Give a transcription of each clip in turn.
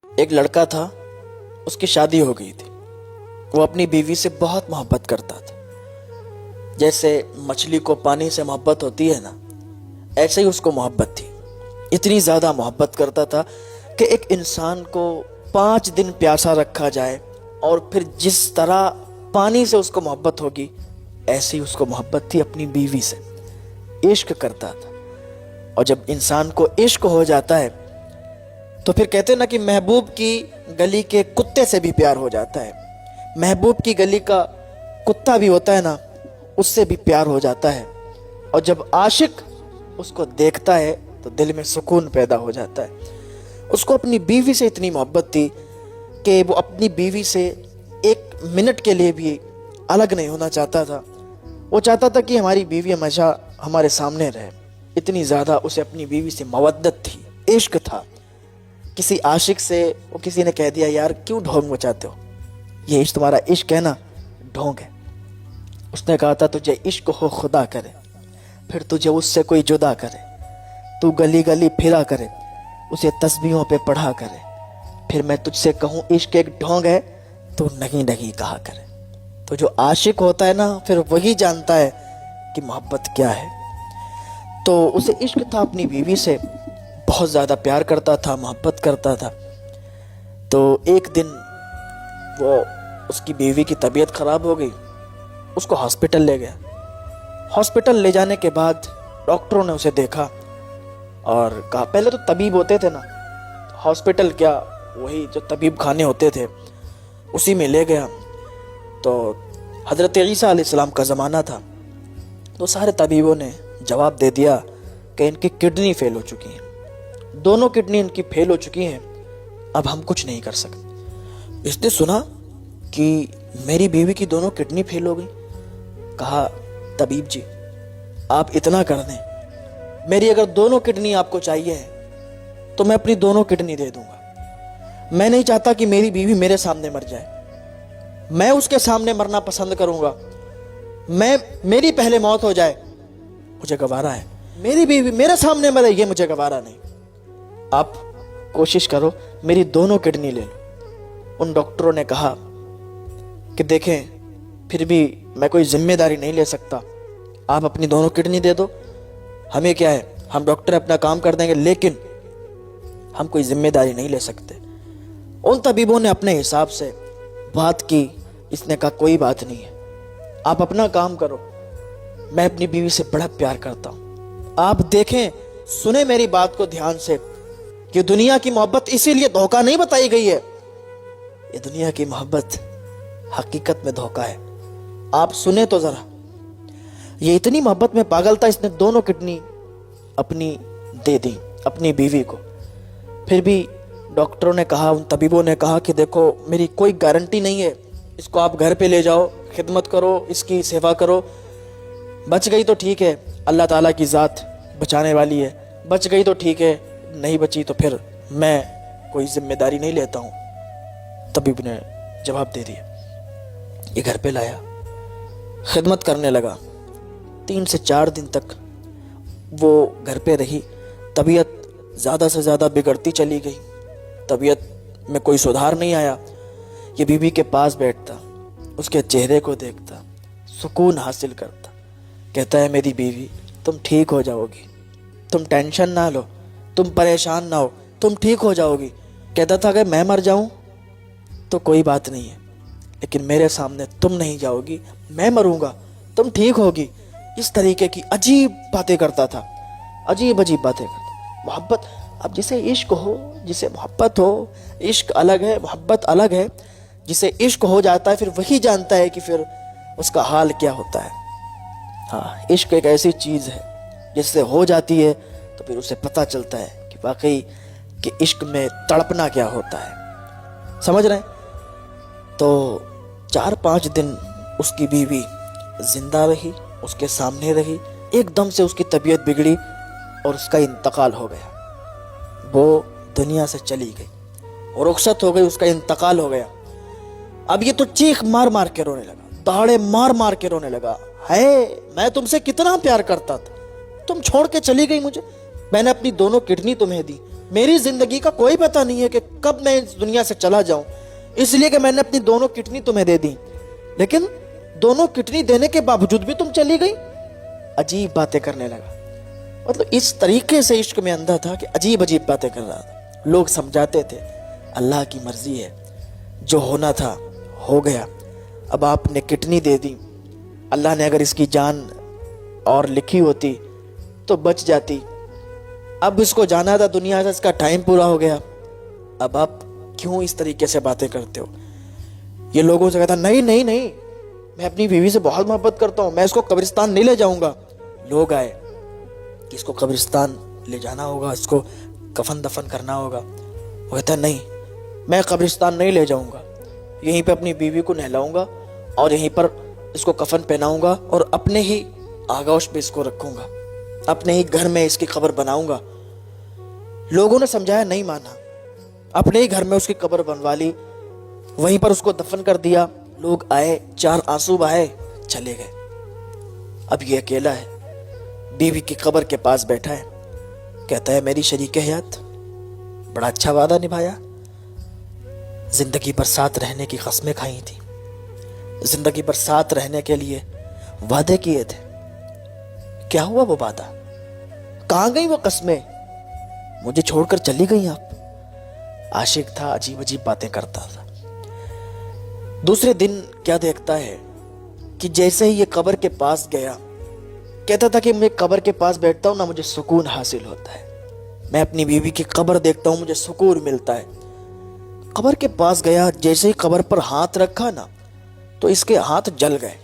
ایک لڑکا تھا، اس کی شادی ہو گئی تھی۔ وہ اپنی بیوی سے بہت محبت کرتا تھا، جیسے مچھلی کو پانی سے محبت ہوتی ہے نا، ایسے ہی اس کو محبت تھی۔ اتنی زیادہ محبت کرتا تھا کہ ایک انسان کو 5 دن پیاسا رکھا جائے اور پھر جس طرح پانی سے اس کو محبت ہوگی، ایسے ہی اس کو محبت تھی اپنی بیوی سے۔ عشق کرتا تھا، اور جب انسان کو عشق ہو جاتا ہے تو پھر کہتے ہیں نا کہ محبوب کی گلی کے کتے سے بھی پیار ہو جاتا ہے۔ محبوب کی گلی کا کتا بھی ہوتا ہے نا، اس سے بھی پیار ہو جاتا ہے۔ اور جب عاشق اس کو دیکھتا ہے تو دل میں سکون پیدا ہو جاتا ہے۔ اس کو اپنی بیوی سے اتنی محبت تھی کہ وہ اپنی بیوی سے 1 منٹ کے لیے بھی الگ نہیں ہونا چاہتا تھا۔ وہ چاہتا تھا کہ ہماری بیوی ہمیشہ ہمارے سامنے رہے۔ اتنی زیادہ اسے اپنی بیوی سے مودت تھی، عشق تھا۔ کسی عاشق سے وہ کسی نے کہہ دیا، یار کیوں ڈھونگ مچاتے ہو، یہ تمہارا عشق ہے نا، ڈھونگ ہے۔ اس نے کہا تھا، تجھے عشق ہو خدا کرے، پھر تجھے اس سے کوئی جدا کرے، تو گلی گلی پھرا کرے، اسے تسبیحوں پہ پڑھا کرے، پھر میں تجھ سے کہوں عشق ایک ڈھونگ ہے، تو نہیں نہیں کہا کرے۔ تو جو عاشق ہوتا ہے نا، پھر وہی جانتا ہے کہ محبت کیا ہے۔ تو اسے عشق تھا اپنی بیوی سے، بہت زیادہ پیار کرتا تھا، محبت کرتا تھا۔ تو ایک دن وہ اس کی بیوی کی طبیعت خراب ہو گئی، اس کو ہاسپٹل لے گیا۔ ہاسپٹل لے جانے کے بعد ڈاکٹروں نے اسے دیکھا اور کہا، پہلے تو طبیب ہوتے تھے نا، ہاسپٹل کیا، وہی جو طبیب خانے ہوتے تھے اسی میں لے گیا۔ تو حضرت عیسیٰ علیہ السلام کا زمانہ تھا، تو سارے طبیبوں نے جواب دے دیا کہ ان کی کڈنی فیل ہو چکی ہیں، دونوں کڈنی ان کی فیل ہو چکی ہیں، اب ہم کچھ نہیں کر سکتے۔ اس نے سنا کہ میری بیوی کی دونوں کڈنی فیل ہو گئی، کہا، طبیب جی آپ اتنا کر دیں، میری اگر دونوں کڈنی آپ کو چاہیے ہے تو میں اپنی دونوں کڈنی دے دوں گا۔ میں نہیں چاہتا کہ میری بیوی میرے سامنے مر جائے، میں اس کے سامنے مرنا پسند کروں گا، میری پہلے موت ہو جائے مجھے گوارا ہے، میری بیوی میرے سامنے مرے یہ مجھے گوارا نہیں۔ آپ کوشش کرو میری دونوں کڈنی لے لو۔ ان ڈاکٹروں نے کہا کہ دیکھیں، پھر بھی میں کوئی ذمہ داری نہیں لے سکتا، آپ اپنی دونوں کڈنی دے دو، ہمیں کیا ہے، ہم ڈاکٹر اپنا کام کر دیں گے، لیکن ہم کوئی ذمہ داری نہیں لے سکتے۔ ان طبیبوں نے اپنے حساب سے بات کی، اس نے کہا کوئی بات نہیں ہے، آپ اپنا کام کرو، میں اپنی بیوی سے بڑا پیار کرتا ہوں۔ آپ دیکھیں، سنیں میری بات کو دھیان سے، کہ دنیا کی محبت اسی لیے دھوکہ نہیں بتائی گئی ہے، یہ دنیا کی محبت حقیقت میں دھوکہ ہے۔ آپ سنیں تو ذرا، یہ اتنی محبت میں پاگل تھا، اس نے دونوں کڈنی اپنی دے دی اپنی بیوی کو۔ پھر بھی ڈاکٹروں نے کہا، ان طبیبوں نے کہا کہ دیکھو میری کوئی گارنٹی نہیں ہے، اس کو آپ گھر پہ لے جاؤ، خدمت کرو، اس کی سیوا کرو، بچ گئی تو ٹھیک ہے، اللہ تعالیٰ کی ذات بچانے والی ہے، بچ گئی تو ٹھیک ہے، نہیں بچی تو پھر میں کوئی ذمہ داری نہیں لیتا ہوں۔ طبیب نے جواب دے دیا۔ یہ گھر پہ لایا، خدمت کرنے لگا، 3 سے 4 دن تک وہ گھر پہ رہی۔ طبیعت زیادہ سے زیادہ بگڑتی چلی گئی، طبیعت میں کوئی سدھار نہیں آیا۔ یہ بیوی کے پاس بیٹھتا، اس کے چہرے کو دیکھتا، سکون حاصل کرتا، کہتا ہے میری بیوی تم ٹھیک ہو جاؤ گی، تم ٹینشن نہ لو، تم پریشان نہ ہو، تم ٹھیک ہو جاؤ گی۔ کہتا تھا کہ میں مر جاؤں تو کوئی بات نہیں ہے، لیکن میرے سامنے تم نہیں جاؤ گی، میں مروں گا، تم ٹھیک ہوگی۔ اس طریقے کی عجیب باتیں کرتا تھا، عجیب عجیب باتیں کرتا۔ محبت، اب جسے عشق ہو، جسے محبت ہو، عشق الگ ہے، محبت الگ ہے۔ جسے عشق ہو جاتا ہے پھر وہی جانتا ہے کہ پھر اس کا حال کیا ہوتا ہے۔ ہاں، عشق ایک ایسی چیز ہے جس سے ہو جاتی ہے تو پھر اسے پتہ چلتا ہے کہ واقعی کہ عشق میں تڑپنا کیا ہوتا ہے، سمجھ رہے ہیں؟ تو 4-5 دن اس کی بیوی زندہ رہی، اس کے سامنے رہی۔ ایک دم سے اس کی طبیعت بگڑی اور اس کا انتقال ہو گیا، وہ دنیا سے چلی گئی اور رخصت ہو گئی، اس کا انتقال ہو گیا۔ اب یہ تو چیخ مار مار کے رونے لگا، دہاڑے مار مار کے رونے لگا، ہے میں تم سے کتنا پیار کرتا تھا، تم چھوڑ کے چلی گئی مجھے، میں نے اپنی دونوں کڈنی تمہیں دی، میری زندگی کا کوئی پتہ نہیں ہے کہ کب میں اس دنیا سے چلا جاؤں، اس لیے کہ میں نے اپنی دونوں کڈنی تمہیں دے دی، لیکن دونوں کڈنی دینے کے باوجود بھی تم چلی گئی۔ عجیب باتیں کرنے لگا، مطلب اس طریقے سے عشق میں اندھا تھا کہ عجیب عجیب باتیں کر رہا تھا۔ لوگ سمجھاتے تھے اللہ کی مرضی ہے، جو ہونا تھا ہو گیا، اب آپ نے کڈنی دے دی، اللہ نے اگر اس کی جان اور لکھی ہوتی تو بچ جاتی، اب اس کو جانا تھا دنیا سے، اس کا ٹائم پورا ہو گیا، اب آپ کیوں اس طریقے سے باتیں کرتے ہو؟ یہ لوگوں سے کہتا نہیں نہیں نہیں، میں اپنی بیوی سے بہت محبت کرتا ہوں، میں اس کو قبرستان نہیں لے جاؤں گا۔ لوگ آئے کہ اس کو قبرستان لے جانا ہوگا، اس کو کفن دفن کرنا ہوگا، وہ کہتا نہیں، میں قبرستان نہیں لے جاؤں گا، یہیں پہ اپنی بیوی کو نہلاؤں گا اور یہیں پر اس کو کفن پہناؤں گا اور اپنے ہی آغوش پہ اس کو رکھوں گا، اپنے ہی گھر میں اس کی قبر بناؤں گا۔ لوگوں نے سمجھایا، نہیں مانا، اپنے ہی گھر میں اس کی قبر بنوا لی، وہیں پر اس کو دفن کر دیا۔ لوگ آئے، 4 آنسو بہائے، چلے گئے۔ اب یہ اکیلا ہے، بیوی کی قبر کے پاس بیٹھا ہے، کہتا ہے میری شریک حیات، بڑا اچھا وعدہ نبھایا، زندگی پر ساتھ رہنے کی قسمیں کھائی تھی، زندگی پر ساتھ رہنے کے لیے وعدے کیے تھے، کیا ہوا وہ وعدہ؟ کہاں گئی وہ قسمیں؟ مجھے چھوڑ کر چلی گئی آپ۔ عاشق تھا، عجیب عجیب باتیں کرتا تھا۔ دوسرے دن کیا دیکھتا ہے کہ جیسے ہی یہ قبر کے پاس گیا، کہتا تھا کہ میں قبر کے پاس بیٹھتا ہوں نا، مجھے سکون حاصل ہوتا ہے، میں اپنی بیوی کی قبر دیکھتا ہوں، مجھے سکون ملتا ہے۔ قبر کے پاس گیا، جیسے ہی قبر پر ہاتھ رکھا نا تو اس کے ہاتھ جل گئے۔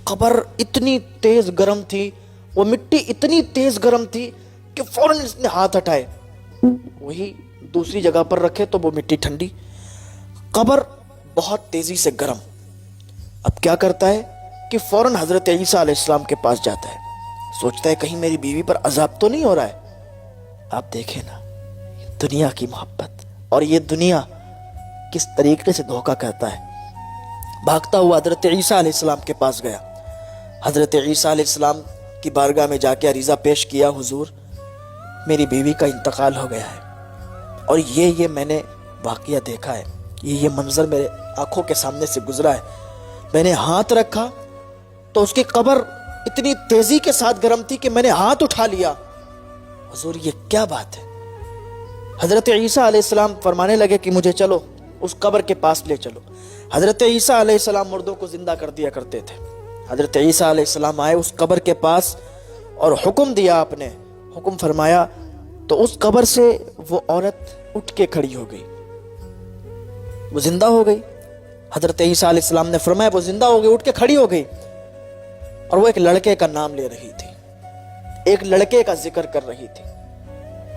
قبر اتنی تیز گرم تھی، وہ مٹی اتنی تیز گرم تھی کہ فوراً اس نے ہاتھ ہٹائے، وہی دوسری جگہ پر رکھے تو وہ مٹی ٹھنڈی، قبر بہت تیزی سے گرم۔ اب کیا کرتا ہے کہ فوراً حضرت عیسیٰ علیہ السلام کے پاس جاتا ہے، سوچتا ہے کہیں میری بیوی پر عذاب تو نہیں ہو رہا ہے۔ آپ دیکھیں نا دنیا کی محبت، اور یہ دنیا کس طریقے سے دھوکہ کرتا ہے۔ بھاگتا ہوا حضرت عیسیٰ علیہ السلام کے پاس گیا، حضرت عیسیٰ علیہ السلام کی بارگاہ میں جا کے عریضہ پیش کیا، حضور میری بیوی کا انتقال ہو گیا ہے، اور یہ میں نے واقعہ دیکھا ہے، یہ منظر میرے آنکھوں کے سامنے سے گزرا ہے، میں نے ہاتھ رکھا تو اس کی قبر اتنی تیزی کے ساتھ گرم تھی کہ میں نے ہاتھ اٹھا لیا، حضور یہ کیا بات ہے؟ حضرت عیسیٰ علیہ السلام فرمانے لگے کہ مجھے چلو اس قبر کے پاس لے چلو۔ حضرت عیسیٰ علیہ السلام مردوں کو زندہ کر دیا کرتے تھے۔ حضرت عیسیٰ علیہ السلام آئے اس قبر کے پاس اور حکم دیا، آپ نے حکم فرمایا تو اس قبر سے وہ عورت اٹھ کے کھڑی ہو گئی، وہ زندہ ہو گئی۔ حضرت عیسیٰ علیہ السلام نے فرمایا وہ زندہ ہو گئی، اٹھ کے کھڑی ہو گئی، اور وہ ایک لڑکے کا نام لے رہی تھی، ایک لڑکے کا ذکر کر رہی تھی۔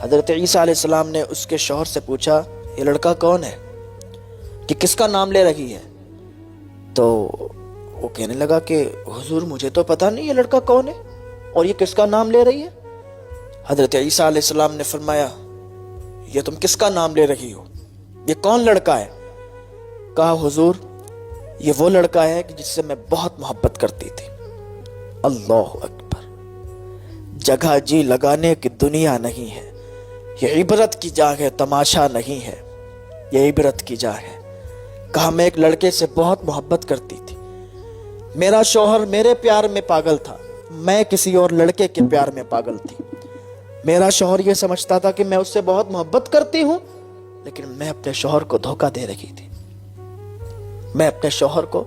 حضرت عیسیٰ علیہ السلام نے اس کے شوہر سے پوچھا یہ لڑکا کون ہے، کہ کس کا نام لے رہی ہے؟ تو وہ کہنے لگا کہ حضور مجھے تو پتہ نہیں یہ لڑکا کون ہے اور یہ کس کا نام لے رہی ہے۔ حضرت عیسیٰ علیہ السلام نے فرمایا یہ تم کس کا نام لے رہی ہو، یہ کون لڑکا ہے؟ کہا حضور یہ وہ لڑکا ہے کہ جس سے میں بہت محبت کرتی تھی۔ اللہ اکبر، جگہ جی لگانے کی دنیا نہیں ہے، یہ عبرت کی جگہ ہے، تماشا نہیں ہے، یہ عبرت کی جگہ ہے۔ کہا میں ایک لڑکے سے بہت محبت کرتی تھی، میرا شوہر میرے پیار میں پاگل تھا، میں کسی اور لڑکے کے پیار میں پاگل تھی۔ میرا شوہر یہ سمجھتا تھا کہ میں اس سے بہت محبت کرتی ہوں، لیکن میں اپنے شوہر کو دھوکہ دے رہی تھی، میں اپنے شوہر کو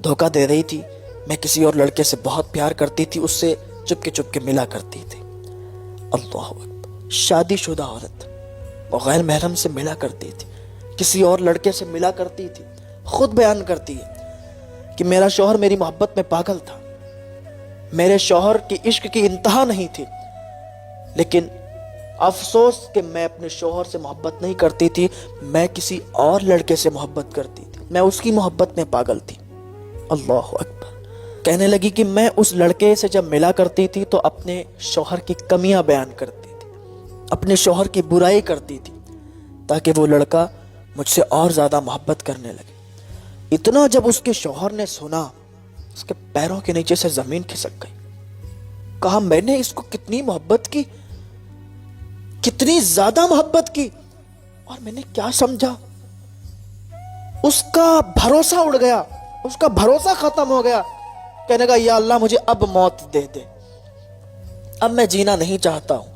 دھوکہ دے رہی تھی، میں کسی اور لڑکے سے بہت پیار کرتی تھی، اس سے چپ کے ملا کرتی تھی۔ اللہ اکبر، شادی شدہ عورت وہ غیر محرم سے ملا کرتی تھی، کسی اور لڑکے سے ملا کرتی تھی، خود بیان کرتی ہے کہ میرا شوہر میری محبت میں پاگل تھا، میرے شوہر کی عشق کی انتہا نہیں تھی، لیکن افسوس کہ میں اپنے شوہر سے محبت نہیں کرتی تھی، میں کسی اور لڑکے سے محبت کرتی تھی، میں اس کی محبت میں پاگل تھی۔ اللہ اکبر، کہنے لگی کہ میں اس لڑکے سے جب ملا کرتی تھی تو اپنے شوہر کی کمیاں بیان کرتی تھی، اپنے شوہر کی برائی کرتی تھی، تاکہ وہ لڑکا مجھ سے اور زیادہ محبت کرنے لگے۔ اتنا جب اس کے شوہر نے سنا، اس کے پیروں کے نیچے سے زمین کھسک گئی۔ کہا میں نے اس کو کتنی محبت کی کتنی زیادہ محبت کی. اور میں نے کیا سمجھا, اس کا بھروسہ اڑ گیا, اس کا بھروسہ ختم ہو گیا. کہنے کا یا اللہ مجھے اب موت دے دے, اب میں جینا نہیں چاہتا ہوں.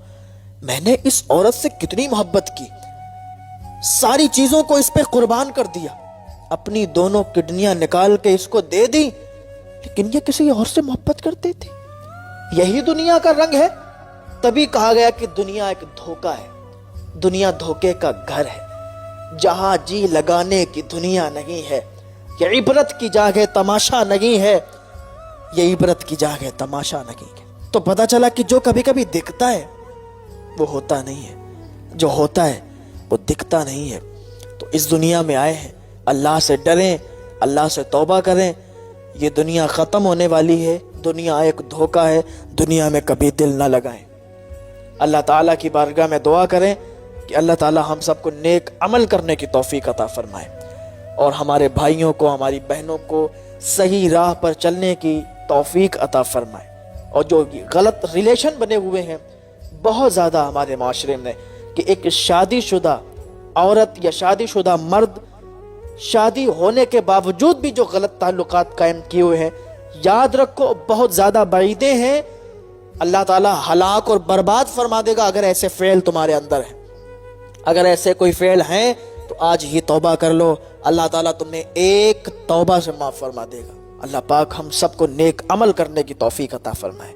میں نے اس عورت سے کتنی محبت کی, ساری چیزوں کو اس پہ قربان کر دیا, اپنی دونوں کڈنیاں نکال کے اس کو دے دی, لیکن یہ کسی اور سے محبت کرتے تھے. یہی دنیا کا رنگ ہے. تبھی کہا گیا کہ دنیا ایک دھوکہ ہے, دنیا دھوکے کا گھر ہے, جہاں جی لگانے کی دنیا نہیں ہے. یہ عبرت کی جگہ تماشا نہیں ہے, یہ عبرت کی جگہ تماشا نہیں ہے. تو پتہ چلا کہ جو کبھی کبھی دکھتا ہے وہ ہوتا نہیں ہے, جو ہوتا ہے وہ دکھتا نہیں ہے. تو اس دنیا میں آئے ہیں, اللہ سے ڈریں, اللہ سے توبہ کریں. یہ دنیا ختم ہونے والی ہے, دنیا ایک دھوکہ ہے, دنیا میں کبھی دل نہ لگائیں. اللہ تعالیٰ کی بارگاہ میں دعا کریں کہ اللہ تعالیٰ ہم سب کو نیک عمل کرنے کی توفیق عطا فرمائے, اور ہمارے بھائیوں کو, ہماری بہنوں کو صحیح راہ پر چلنے کی توفیق عطا فرمائے. اور جو غلط ریلیشن بنے ہوئے ہیں بہت زیادہ ہمارے معاشرے میں, کہ ایک شادی شدہ عورت یا شادی شدہ مرد شادی ہونے کے باوجود بھی جو غلط تعلقات قائم کیے ہوئے ہیں, یاد رکھو بہت زیادہ بعیدیں ہیں. اللہ تعالیٰ ہلاک اور برباد فرما دے گا اگر ایسے فعل تمہارے اندر ہیں. اگر ایسے کوئی فعل ہیں تو آج ہی توبہ کر لو, اللہ تعالیٰ تمہیں ایک توبہ سے معاف فرما دے گا. اللہ پاک ہم سب کو نیک عمل کرنے کی توفیق عطا فرمائے.